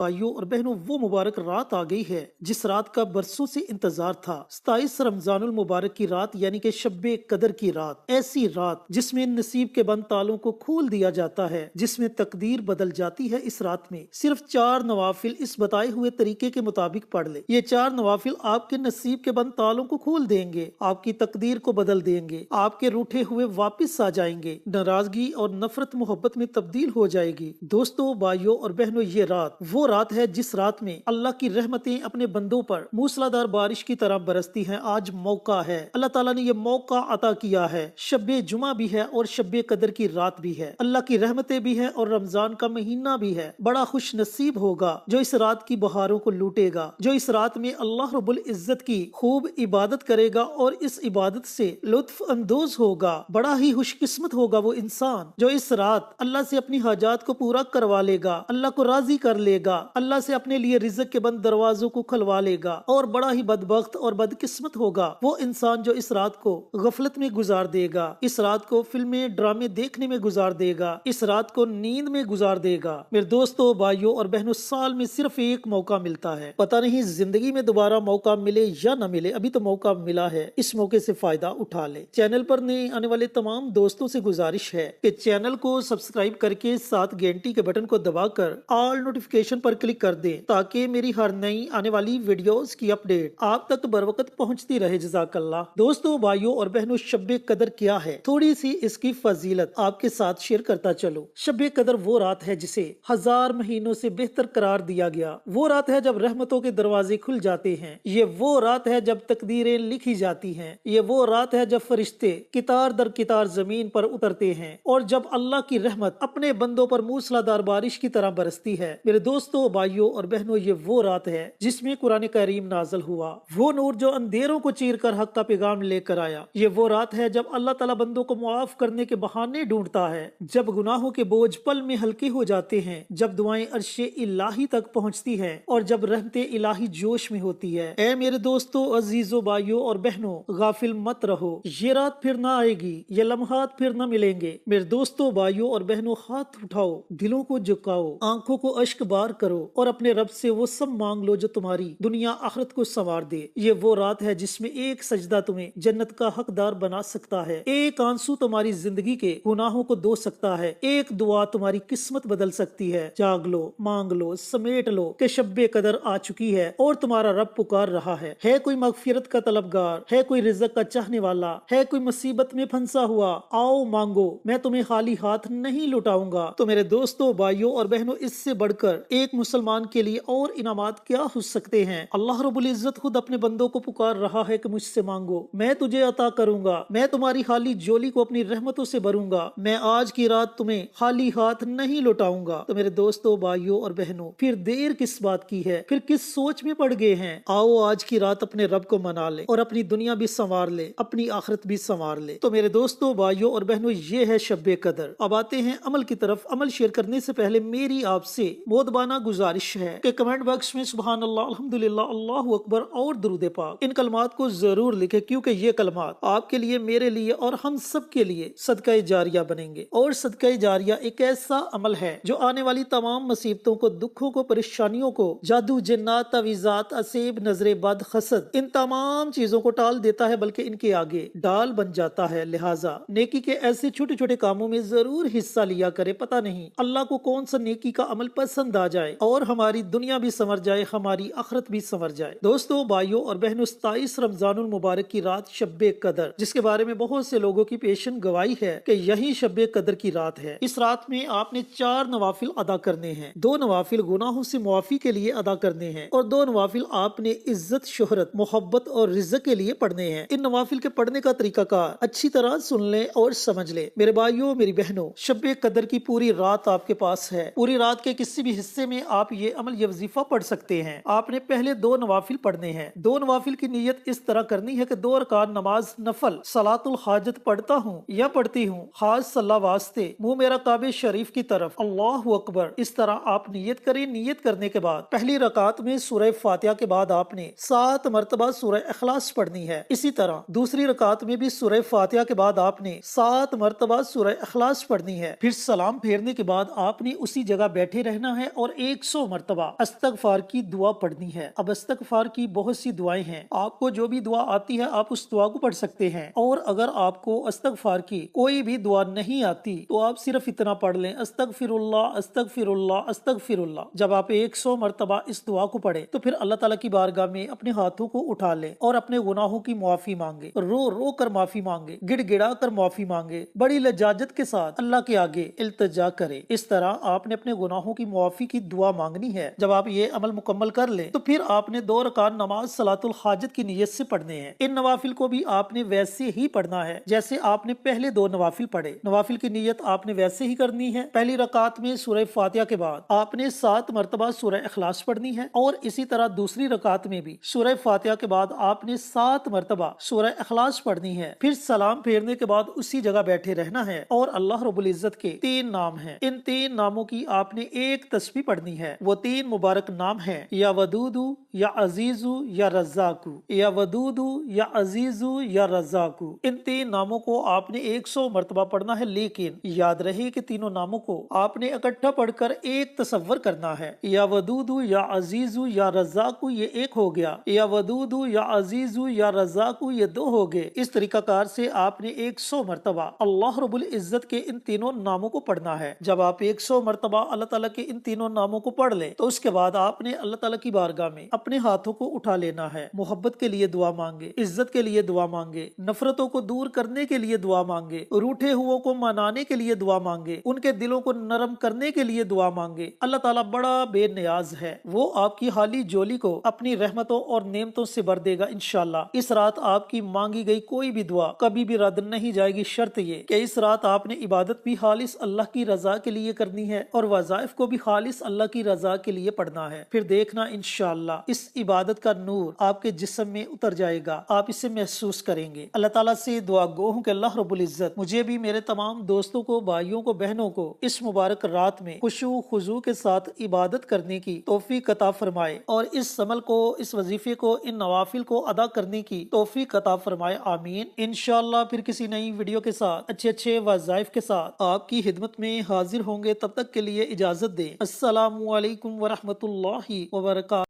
भाइयों और बहनों, वो मुबारक रात आ गई है जिस रात का बरसों से इंतजार था। 27 रमजानुल मुबारक की रात, यानी कि शब्बे कदर की रात। ऐसी रात जिसमें नसीब के बंद तालों को खोल दिया जाता है, जिसमें तकदीर बदल जाती है। इस रात में सिर्फ 4 नवाफिल इस बताए हुए तरीके के मुताबिक पढ़ ले। ये 4 नवाफिल आपके नसीब के बंद तालों को खोल देंगे, आपकी तकदीर को बदल देंगे, आपके रूठे हुए वापिस आ जाएंगे, नाराजगी और नफरत मोहब्बत में तब्दील हो जाएगी। दोस्तों, भाइयों और बहनों, ये रात वो रात है जिस रात में अल्लाह की रहमतें अपने बंदों पर मूसलाधार बारिश की तरह बरसती हैं। आज मौका है, अल्लाह ताला ने ये मौका अता किया है। शब्बे जुमा भी है और शब्बे कदर की रात भी है। अल्लाह की रहमतें भी है और रमजान का महीना भी है। बड़ा खुश नसीब होगा जो इस रात की बहारों को लूटेगा, जो इस रात में अल्लाह रब्बुल इज्जत की खूब इबादत करेगा और इस इबादत से लुत्फ अंदोज होगा। बड़ा ही खुशकिस्मत होगा वो इंसान जो इस रात अल्लाह से अपनी हाजात को पूरा करवा लेगा, अल्लाह को राजी कर लेगा, अल्लाह से अपने लिए रिज़्क के बंद दरवाजों को खुलवा लेगा। और बड़ा ही बदबख्त और बदकिस्मत होगा वो इंसान जो इस रात को गफलत में गुजार देगा, इस रात को फिल्में ड्रामे देखने में गुजार देगा, इस रात को नींद में गुजार देगा। मेरे दोस्तों, भाइयों और बहनों, साल में सिर्फ एक मौका मिलता है। पता नहीं जिंदगी में दोबारा मौका मिले या न मिले, अभी तो मौका मिला है, इस मौके से फायदा उठा ले। चैनल पर नए आने वाले तमाम दोस्तों से गुजारिश है कि चैनल को सब्सक्राइब करके साथ घंटी के बटन को दबाकर ऑल नोटिफिकेशन पर क्लिक कर दें ताकि मेरी हर नई आने वाली वीडियोस की अपडेट आप तक बर वक्त पहुंचती रहे। जज़ाकल्लाह। दोस्तों, भाइयों और बहनों, शब्बे कदर क्या है, थोड़ी सी इसकी फजीलत आपके साथ शेयर करता चलो। शब्बे कदर वो रात है जिसे 1000 महीनों से बेहतर करार दिया गया। वो रात है जब रहमतों के दरवाजे खुल जाते हैं। ये वो रात है जब तकदीरें लिखी जाती हैं। ये वो रात है जब फरिश्ते कितार दर कितार जमीन पर उतरते हैं और जब अल्लाह की रहमत अपने बंदों पर मूसलाधार बारिश की तरह बरसती है। मेरे दोस्तों, भाइयों और बहनों, ये वो रात है जिसमें कुरान करीम नाज़िल हुआ, वो नूर जो अंधेरों को चीर कर हक का पैगाम लेकर आया। ये वो रात है जब अल्लाह ताला बंदों को मुआफ करने के बहाने ढूंढता है, जब गुनाहों के बोझ पल में हल्के हो जाते हैं, जब दुआएं अर्शे इलाही तक पहुंचती हैं और जब रहमते इलाही जोश में होती है। ऐ मेरे दोस्तों, अजीजों, भाइयों और बहनों, गाफिल मत रहो। ये रात फिर ना आएगी, ये लम्हात फिर न मिलेंगे। मेरे दोस्तों, भाइयों और बहनों, हाथ उठाओ, दिलों को झुकाओ, आंखों को अश्क बार करो और अपने रब से वो सब मांग लो जो तुम्हारी दुनिया आखिरत को संवार दे। ये वो रात है जिसमें एक सजदा तुम्हें जन्नत का हकदार बना सकता है, एक आंसू तुम्हारी जिंदगी के गुनाहों को धो सकता है, एक दुआ तुम्हारी किस्मत बदल सकती है। जाग लो, मांग लो, समेट लो कि शब्बे कदर आ चुकी है और तुम्हारा रब पुकार रहा है। कोई मगफिरत का तलबगार, है कोई रिज़्क का चाहने वाला, है कोई मुसीबत में फंसा हुआ, आओ मांगो, मैं तुम्हें खाली हाथ नहीं लुटाऊंगा। तो मेरे दोस्तों, भाइयों और बहनों, इससे बढ़कर एक मुसलमान के लिए और इनामात क्या हो सकते हैं। अल्लाह रब्बुल इज्जत खुद अपने बंदों को पुकार रहा है कि मुझसे मांगो, मैं तुझे अता करूंगा, मैं तुम्हारी खाली झोली को अपनी रहमतों से भरूंगा, मैं आज की रात तुम्हें खाली हाथ नहीं लौटाऊंगा। तो मेरे दोस्तों, भाइयों और बहनों, फिर देर किस बात की है, फिर किस सोच में पड़ गए हैं। आओ आज की रात अपने रब को मना ले और अपनी दुनिया भी संवार ले, अपनी आखिरत भी संवार ले। तो मेरे दोस्तों, भाइयों और बहनों, ये है शब्बे कदर। अब आते हैं अमल की तरफ। अमल शेयर करने से पहले मेरी आपसे मोदबाना गुजारिश है कि कमेंट बॉक्स में सुभान अल्लाह, अल्हम्दुलिल्लाह, अल्लाहु अकबर और दुरूद पाक, इन कलमात को जरूर लिखे, क्योंकि ये कलमात आपके लिए, मेरे लिए और हम सब के लिए सदका जारिया बनेंगे। और सदका जारिया एक ऐसा अमल है जो आने वाली तमाम मुसीबतों को, दुखों को, परेशानियों को, जादू, जिन्नात, तवीज़ात, असेब, नजरे बद, हसद, इन तमाम चीजों को टाल देता है, बल्कि इनके आगे डाल बन जाता है। लिहाजा नेकी के ऐसे छोटे छोटे कामों में जरूर हिस्सा लिया करे। पता नहीं अल्लाह को कौन सा नेकी का अमल पसंद आ जाए और हमारी दुनिया भी संवर जाए, हमारी आखिरत भी संवर जाए। दोस्तों, भाइयों और बहनों, 27 रमजानुल मुबारक की रात शब्बे कदर, जिसके बारे में बहुत से लोगों की पेशन गवाही है कि यही शब्बे कदर की रात है। इस रात में आपने 4 नवाफिल अदा करने हैं। 2 नवाफिल गुनाहों से मुआफी के लिए अदा करने हैं और 2 नवाफिल आपने इज्जत, शोहरत, मोहब्बत और रिज़्क के लिए पढ़ने हैं। इन नवाफिल के पढ़ने का तरीकाकार अच्छी तरह सुन ले और समझ ले। मेरे भाइयों, मेरी बहनों, शब्बे कदर की पूरी रात आपके पास है। पूरी रात के किसी भी हिस्से में आप ये अमल, ये वजीफा पढ़ सकते हैं। आपने पहले 2 नवाफिल पढ़ने हैं। 2 नवाफिल की नीयत इस तरह करनी है कि 2 रकात नमाज नफल सलातुल हाजत पढ़ता हूँ या पढ़ती हूँ, खास सल्ला वास्ते, मुंह मेरा काबे शरीफ की तरफ, अल्लाहु अकबर, इस तरह आप नियत करें। नियत करने के बाद पहली रकात में सूरह फातिहा के बाद आपने 7 मरतबा सूरह इखलास पढ़नी है। इसी तरह दूसरी रकात में भी सूरह फातिहा के बाद आपने 7 मरतबा सूरह इखलास पढ़नी है। फिर सलाम फेरने के बाद आपने उसी जगह बैठे रहना है और 100 मरतबा इस्तगफार की दुआ पढ़नी है। अब इस्तगफार की बहुत सी दुआएं हैं, आपको जो भी दुआ आती है आप उस दुआ को पढ़ सकते हैं। और अगर आपको इस्तगफार की कोई भी दुआ नहीं आती तो आप सिर्फ इतना पढ़ लें, अस्तगफिरुल्लाह अस्तगफिरुल्लाह अस्तगफिरुल्लाह। जब आप 100 मरतबा इस दुआ को पढ़े तो फिर अल्लाह ताला की बारगाह में अपने हाथों को उठा ले और अपने गुनाहों की माफी मांगे, रो रो कर माफी मांगे, गिड़गिड़ा कर माफी मांगे, बड़ी लजाजत के साथ अल्लाह के आगे इल्तिजा करे। इस तरह आपने अपने गुनाहों की मुआफी की दुआ मांगनी है। जब आप ये अमल मुकम्मल कर ले तो फिर आपने 2 रकात नमाज सलातुल हाजत की नियत से पढ़ने हैं। इन नवाफिल को भी आपने वैसे ही पढ़ना है जैसे आपने पहले 2 नवाफिल पढ़े। नवाफिल की नियत आपने वैसे ही करनी है। पहली रकात में सूरह फातिहा के बाद आपने 7 मरतबा सूरह इखलास पढ़नी है और इसी तरह दूसरी रकात में भी सूरह फातिहा के बाद आपने 7 मरतबा सूरह इखलास पढ़नी है। फिर सलाम फेरने के बाद उसी जगह बैठे रहना है और अल्लाह रब्बुल इज्जत के 3 नाम हैं। इन 3 नामों की आपने एक तस्बीह पढ़नी है। वो 3 मुबारक नाम हैं, या वदूदू, या अजीजू, या रज़ाकू, या वदूदू, या अजीजू, या रज़ाकू। इन 3 नामों को आपने 100 मरतबा पढ़ना है, लेकिन याद रहे कि तीनों नामों को आपने इकट्ठा पढ़कर एक तसव्वुर करना है। या वदूदू, या अजीजू, या रज़ाकू ये एक हो गया, या वदूदू, या अजीजू, या रज़ाकू ये 2 हो गए। इस तरीकाकार से आपने 100 मरतबा अल्लाह रब्बुल इज्जत के इन तीनों नामों को पढ़ना है। जब आप 100 मरतबा अल्लाह ताला के इन तीनों नामों को पढ़ ले तो उसके बाद आपने अल्लाह ताला की बारगाह में अपने हाथों को उठा लेना है। मोहब्बत के लिए दुआ मांगे, इज्जत के लिए दुआ मांगे, नफरतों को दूर करने के लिए दुआ मांगे, रूठे हुओं को मनाने के लिए दुआ मांगे, उनके दिलों को नरम करने के लिए दुआ मांगे। अल्लाह ताला बड़ा बेनियाज है, वो आपकी हाली जोली को अपनी रहमतों और नेमतों से भर देगा इंशाअल्लाह। इस रात आपकी मांगी गई कोई भी दुआ कभी भी रद्द नहीं जाएगी, शर्त ये कि इस रात आपने इबादत भी खालिस अल्लाह की रजा के लिए करनी है और वज़ाइफ को भी खालिस अल्लाह की रजा के लिए पढ़ना है। फिर देखना इंशाअल्लाह इस इबादत का नूर आपके जिस्म में उतर जाएगा, आप इसे महसूस करेंगे। अल्लाह ताला से दुआ गो हूँ कि अल्लाह रब्बुल इज्जत मुझे भी मेरे तमाम दोस्तों को, भाइयों को, बहनों को इस मुबारक रात में खुशू खुजू के साथ इबादत करने की तौफीक अता फरमाए और इस अमल को, इस वजीफे को, इन नवाफिल को अदा करने की तौफीक अता फरमाए, आमीन। इंशाअल्लाह फिर किसी नई वीडियो के साथ अच्छे वज़ाइफ के साथ आपकी खिदमत में हाजिर होंगे। तब तक के लिए इजाजत दें। अस्सलामु अलैकुम व रहमतुल्लाहि व बरकातहू।